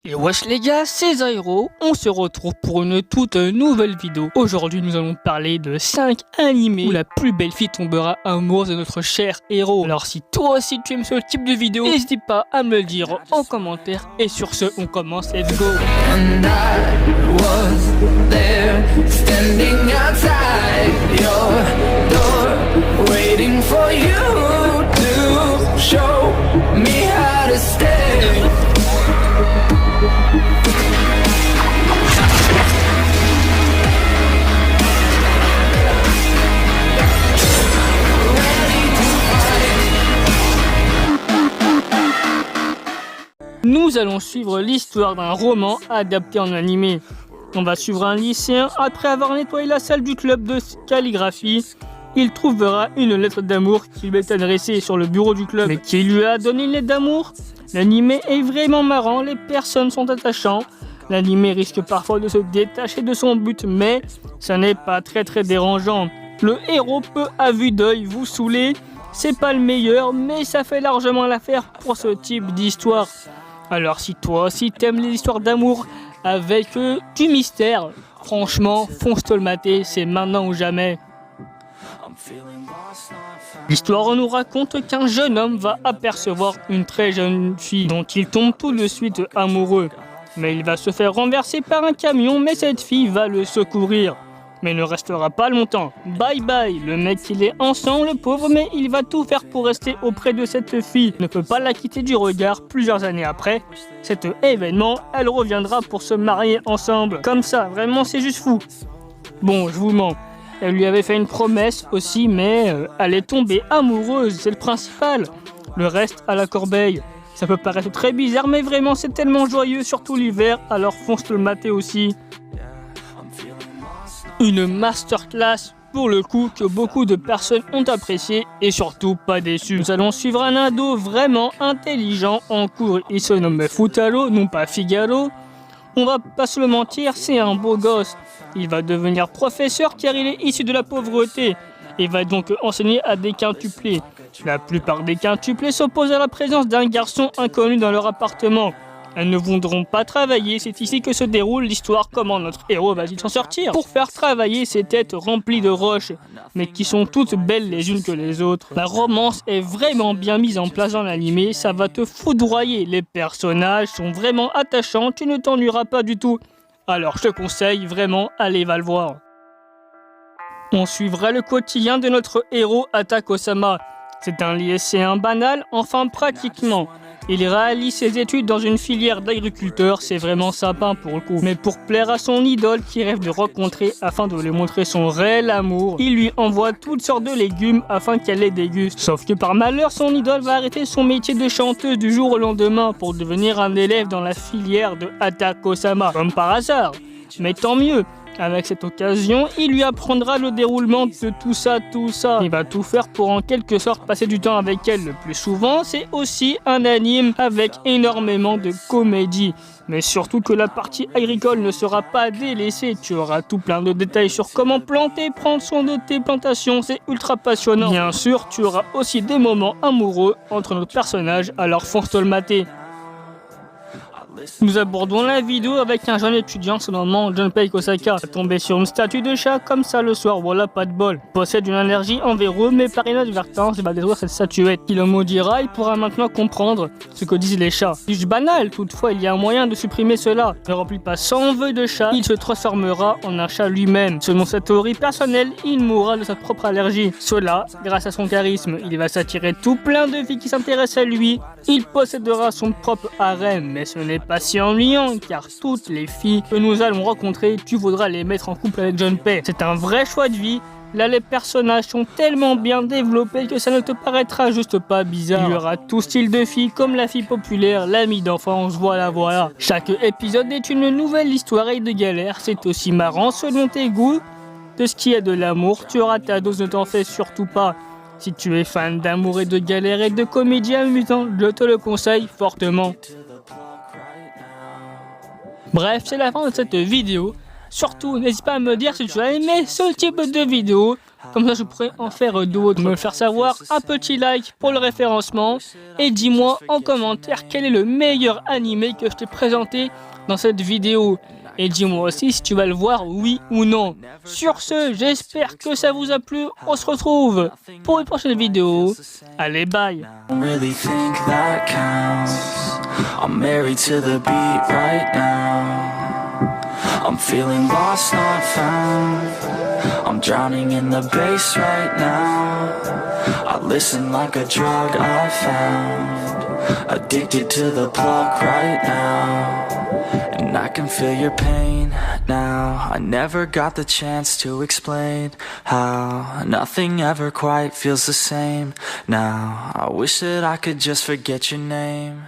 Et wesh les gars, c'est Zairo, on se retrouve pour une toute nouvelle vidéo. Aujourd'hui nous allons parler de 5 animés où la plus belle fille tombera amoureuse de notre cher héros. Alors si toi aussi tu aimes ce type de vidéo, n'hésite pas à me le dire en commentaire. Et sur ce, on commence, let's go. And I was there, standing outside your door, waiting for you to show me how to stay. Nous allons suivre l'histoire d'un roman adapté en animé. On va suivre un lycéen, après avoir nettoyé la salle du club de calligraphie, il trouvera une lettre d'amour qui lui est adressée sur le bureau du club. Mais qui lui a donné une lettre d'amour? L'animé est vraiment marrant, les personnes sont attachantes. L'animé risque parfois de se détacher de son but, mais ça n'est pas très dérangeant. Le héros peut à vue d'œil vous saouler, c'est pas le meilleur, mais ça fait largement l'affaire pour ce type d'histoire. Alors si toi aussi t'aimes les histoires d'amour avec du mystère, franchement, fonce te le mater, c'est maintenant ou jamais. L'histoire nous raconte qu'un jeune homme va apercevoir une très jeune fille dont il tombe tout de suite amoureux. Mais il va se faire renverser par un camion, mais cette fille va le secourir. Mais il ne restera pas longtemps. Bye bye, le mec il est ensemble, le pauvre, mais il va tout faire pour rester auprès de cette fille. Il ne peut pas la quitter du regard. Plusieurs années après cet événement, elle reviendra pour se marier ensemble. Comme ça, vraiment c'est juste fou. Bon, je vous mens. Elle lui avait fait une promesse aussi, mais elle est tombée amoureuse, c'est le principal. Le reste à la corbeille. Ça peut paraître très bizarre, mais vraiment c'est tellement joyeux, surtout l'hiver, alors fonce le mater aussi. Une masterclass pour le coup que beaucoup de personnes ont apprécié et surtout pas déçu. Nous allons suivre un ado vraiment intelligent en cours. Il se nomme Futaro, non pas Figaro. On va pas se le mentir, c'est un beau gosse. Il va devenir professeur car il est issu de la pauvreté et va donc enseigner à des quintuplés. La plupart des quintuplés s'opposent à la présence d'un garçon inconnu dans leur appartement. Elles ne voudront pas travailler, c'est ici que se déroule l'histoire, comment notre héros va-t-il s'en sortir pour faire travailler ces têtes remplies de roches, mais qui sont toutes belles les unes que les autres. La romance est vraiment bien mise en place dans l'animé, ça va te foudroyer, les personnages sont vraiment attachants, tu ne t'ennuieras pas du tout. Alors je te conseille vraiment, allez va le voir. On suivra le quotidien de notre héros Atako-sama. C'est un lycéen banal, enfin pratiquement. Il réalise ses études dans une filière d'agriculteur, c'est vraiment sympa pour le coup. Mais pour plaire à son idole qu'il rêve de rencontrer afin de lui montrer son réel amour, il lui envoie toutes sortes de légumes afin qu'elle les déguste. Sauf que par malheur, son idole va arrêter son métier de chanteuse du jour au lendemain pour devenir un élève dans la filière de Atako-sama, comme par hasard. Mais tant mieux. Avec cette occasion, il lui apprendra le déroulement de tout ça. Il va tout faire pour en quelque sorte passer du temps avec elle. Le plus souvent, c'est aussi un anime avec énormément de comédie. Mais surtout que la partie agricole ne sera pas délaissée. Tu auras tout plein de détails sur comment planter, prendre soin de tes plantations. C'est ultra passionnant. Bien sûr, tu auras aussi des moments amoureux entre nos personnages, alors fonce te le mater. Nous abordons la vidéo avec un jeune étudiant se nommant Junpei Kosaka, tombé sur une statue de chat comme ça le soir, voilà pas de bol. Possède une allergie envers eux, mais par inadvertance il va détruire cette statuette. Il le maudira, il pourra maintenant comprendre ce que disent les chats. C'est banal, toutefois il y a un moyen de supprimer cela. Ne remplit pas 100 vœux de chat, il se transformera en un chat lui-même. Selon sa théorie personnelle, il mourra de sa propre allergie. Cela, grâce à son charisme, il va s'attirer tout plein de filles qui s'intéressent à lui. Il possédera son propre harem, mais ce n'est pas si ennuyant car toutes les filles que nous allons rencontrer, tu voudras les mettre en couple avec Junpei. C'est un vrai choix de vie. Là, les personnages sont tellement bien développés que ça ne te paraîtra juste pas bizarre. Il y aura tout style de filles, comme la fille populaire, l'amie d'enfance, voilà. Chaque épisode est une nouvelle histoire et de galère. C'est aussi marrant selon tes goûts. De ce qui est de l'amour, tu auras ta dose, ne t'en fais surtout pas. Si tu es fan d'amour et de galère et de comédie amusante, je te le conseille fortement. Bref, c'est la fin de cette vidéo. Surtout, n'hésite pas à me dire si tu as aimé ce type de vidéo. Comme ça, je pourrais en faire d'autres. Me le faire savoir, un petit like pour le référencement. Et dis-moi en commentaire quel est le meilleur animé que je t'ai présenté dans cette vidéo. Et dis-moi aussi si tu vas le voir, oui ou non. Sur ce, j'espère que ça vous a plu. On se retrouve pour une prochaine vidéo. Allez, bye. Really think that counts. I'm married to the beat right now. I'm feeling lost, not found. I'm drowning in the bass right now. I listen like a drug I found. Addicted to the plug right now. And I can feel your pain now. I never got the chance to explain how nothing ever quite feels the same now. I wish that I could just forget your name.